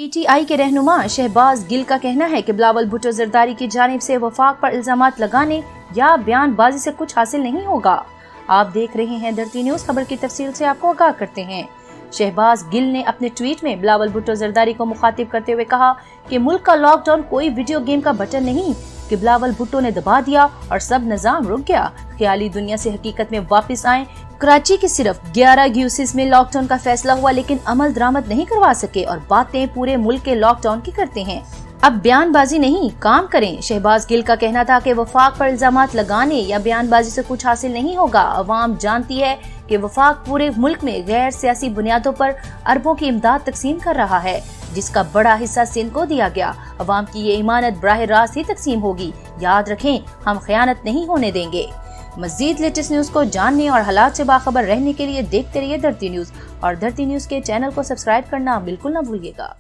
P T I کے رہنما شہباز گل کا کہنا ہے کہ بلاول بھٹو زرداری کی جانب سے وفاق پر الزامات لگانے یا بیان بازی سے کچھ حاصل نہیں ہوگا۔ آپ دیکھ رہے ہیں دھرتی نیوز، خبر کی تفصیل سے آپ کو آگاہ کرتے ہیں۔ شہباز گل نے اپنے ٹویٹ میں بلاول بھٹو زرداری کو مخاطب کرتے ہوئے کہا کہ ملک کا لاک ڈاؤن کوئی ویڈیو گیم کا بٹن نہیں کہ بلاول بھٹو نے دبا دیا اور سب نظام رک گیا۔ خیالی دنیا سے حقیقت میں واپس آئیں۔ کراچی کے صرف 11 گیوسز میں لاک ڈاؤن کا فیصلہ ہوا لیکن عمل درآمد نہیں کروا سکے اور باتیں پورے ملک کے لاک ڈاؤن کی کرتے ہیں۔ اب بیان بازی نہیں، کام کریں۔ شہباز گل کا کہنا تھا کہ وفاق پر الزامات لگانے یا بیان بازی سے کچھ حاصل نہیں ہوگا۔ عوام جانتی ہے کہ وفاق پورے ملک میں غیر سیاسی بنیادوں پر اربوں کی امداد تقسیم کر رہا ہے، جس کا بڑا حصہ سندھ کو دیا گیا۔ عوام کی یہ امانت براہ راست ہی تقسیم ہوگی۔ یاد رکھیں، ہم خیانت نہیں ہونے دیں گے۔ مزید لیٹسٹ نیوز کو جاننے اور حالات سے باخبر رہنے کے لیے دیکھتے رہیے دھرتی نیوز، اور دھرتی نیوز کے چینل کو سبسکرائب کرنا بالکل نہ بھولیے گا۔